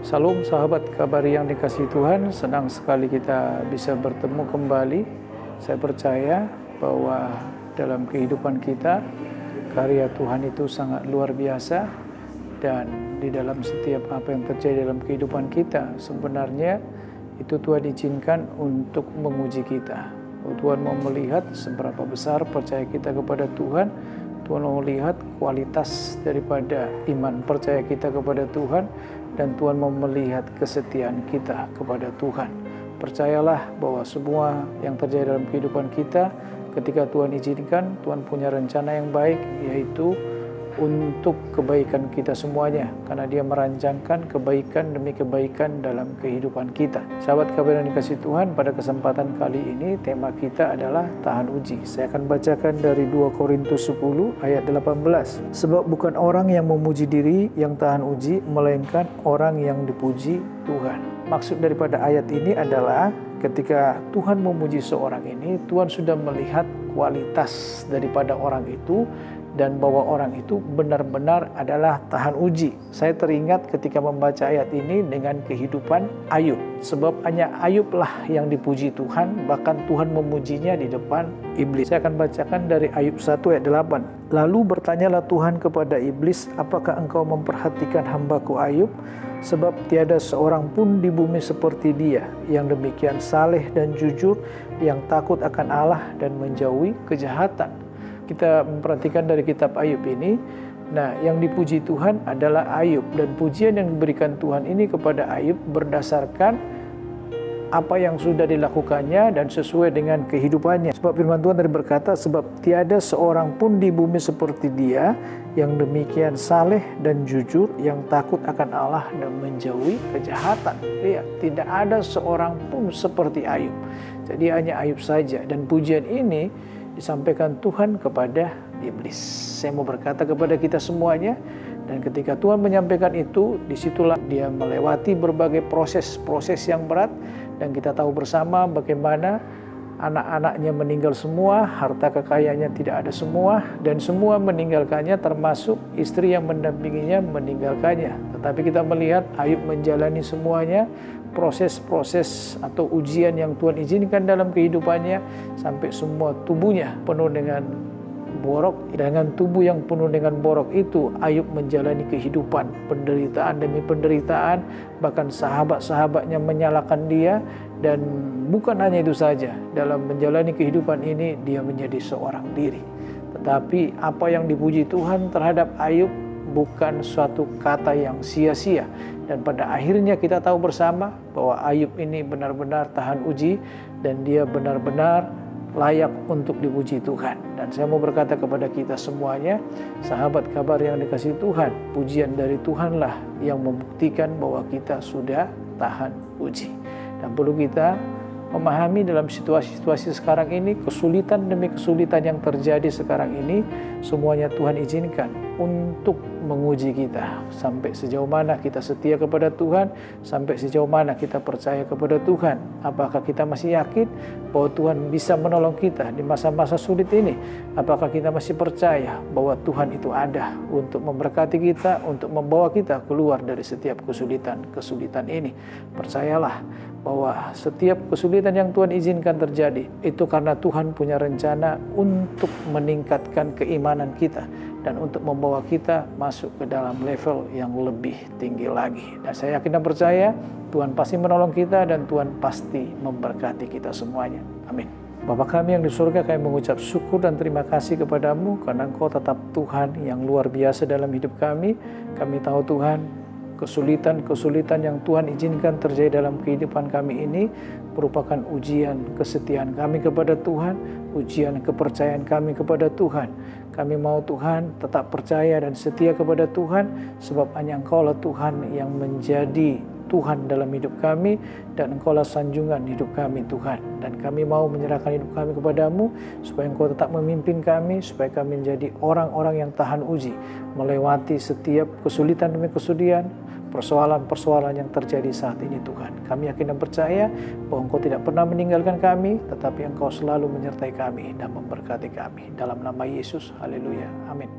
Salam sahabat kabar yang dikasihi Tuhan, senang sekali kita bisa bertemu kembali. Saya percaya bahwa dalam kehidupan kita, karya Tuhan itu sangat luar biasa. Dan di dalam setiap apa yang terjadi dalam kehidupan kita, sebenarnya itu Tuhan izinkan untuk menguji kita. Tuhan mau melihat seberapa besar percaya kita kepada Tuhan. Tuhan mau melihat kualitas daripada iman percaya kita kepada Tuhan, dan Tuhan mau melihat kesetiaan kita kepada Tuhan. Percayalah bahwa semua yang terjadi dalam kehidupan kita, ketika Tuhan izinkan, Tuhan punya rencana yang baik, yaitu untuk kebaikan kita semuanya, karena Dia merancangkan kebaikan demi kebaikan dalam kehidupan kita. Sahabat kabar yang dikasihi Tuhan, pada kesempatan kali ini tema kita adalah tahan uji. Saya akan bacakan dari 2 Korintus 10 ayat 18. Sebab bukan orang yang memuji diri yang tahan uji, melainkan orang yang dipuji Tuhan. Maksud daripada ayat ini adalah ketika Tuhan memuji seorang ini, Tuhan sudah melihat kualitas daripada orang itu, dan bahwa orang itu benar-benar adalah tahan uji. Saya teringat ketika membaca ayat ini dengan kehidupan Ayub. Sebab hanya Ayublah yang dipuji Tuhan, bahkan Tuhan memujinya di depan iblis. Saya akan bacakan dari Ayub 1 ayat 8. Lalu bertanyalah Tuhan kepada iblis, apakah engkau memperhatikan hambaku Ayub? Sebab tiada seorang pun di bumi seperti dia, yang demikian saleh dan jujur, yang takut akan Allah dan menjauhi kejahatan. Kita memperhatikan dari kitab Ayub ini, nah yang dipuji Tuhan adalah Ayub, dan pujian yang diberikan Tuhan ini kepada Ayub berdasarkan apa yang sudah dilakukannya dan sesuai dengan kehidupannya. Sebab firman Tuhan tadi berkata, sebab tiada seorang pun di bumi seperti dia, yang demikian saleh dan jujur, yang takut akan Allah dan menjauhi kejahatan. Lihat, tidak ada seorang pun seperti Ayub. Jadi hanya Ayub saja, dan pujian ini disampaikan Tuhan kepada iblis. Saya mau berkata kepada kita semuanya, dan ketika Tuhan menyampaikan itu, disitulah dia melewati berbagai proses-proses yang berat, dan kita tahu bersama bagaimana anak-anaknya meninggal semua, harta kekayaannya tidak ada semua, dan semua meninggalkannya, termasuk istri yang mendampinginya meninggalkannya. Tetapi kita melihat Ayub menjalani semuanya, proses-proses atau ujian yang Tuhan izinkan dalam kehidupannya, sampai semua tubuhnya penuh dengan borok. Dengan tubuh yang penuh dengan borok itu, Ayub menjalani kehidupan penderitaan demi penderitaan, bahkan sahabat-sahabatnya menyalahkan dia. Dan bukan hanya itu saja, dalam menjalani kehidupan ini dia menjadi seorang diri. Tetapi apa yang dipuji Tuhan terhadap Ayub bukan suatu kata yang sia-sia. Dan pada akhirnya kita tahu bersama bahwa Ayub ini benar-benar tahan uji, dan dia benar-benar layak untuk dipuji Tuhan. Dan saya mau berkata kepada kita semuanya, sahabat kabar yang dikasihi Tuhan, pujian dari Tuhanlah yang membuktikan bahwa kita sudah tahan uji. Dan perlu kita memahami dalam situasi-situasi sekarang ini, kesulitan demi kesulitan yang terjadi sekarang ini, semuanya Tuhan izinkan untuk menguji kita. Sampai sejauh mana kita setia kepada Tuhan, sampai sejauh mana kita percaya kepada Tuhan. Apakah kita masih yakin bahwa Tuhan bisa menolong kita di masa-masa sulit ini? Apakah kita masih percaya bahwa Tuhan itu ada untuk memberkati kita, untuk membawa kita keluar dari setiap kesulitan ini? Percayalah bahwa setiap kesulitan yang Tuhan izinkan terjadi, itu karena Tuhan punya rencana untuk meningkatkan keimanan kita, dan untuk membawa kita masuk ke dalam level yang lebih tinggi lagi. Dan saya yakin dan percaya Tuhan pasti menolong kita, dan Tuhan pasti memberkati kita semuanya. Amin. Bapa kami yang di surga, kami mengucap syukur dan terima kasih kepadamu, karena Engkau tetap Tuhan yang luar biasa dalam hidup kami. Kami tahu Tuhan, kesulitan-kesulitan yang Tuhan izinkan terjadi dalam kehidupan kami ini merupakan ujian kesetiaan kami kepada Tuhan, ujian kepercayaan kami kepada Tuhan. Kami mau Tuhan tetap percaya dan setia kepada Tuhan, sebab hanya Engkau lah Tuhan yang menjadi Tuhan dalam hidup kami, dan Engkau lah sanjungan hidup kami Tuhan. Dan kami mau menyerahkan hidup kami kepadamu, supaya Engkau tetap memimpin kami, supaya kami menjadi orang-orang yang tahan uji, melewati setiap kesulitan demi kesulitan, persoalan-persoalan yang terjadi saat ini Tuhan. Kami yakin dan percaya bahwa Engkau tidak pernah meninggalkan kami, tetapi Engkau selalu menyertai kami dan memberkati kami. Dalam nama Yesus, haleluya, amin.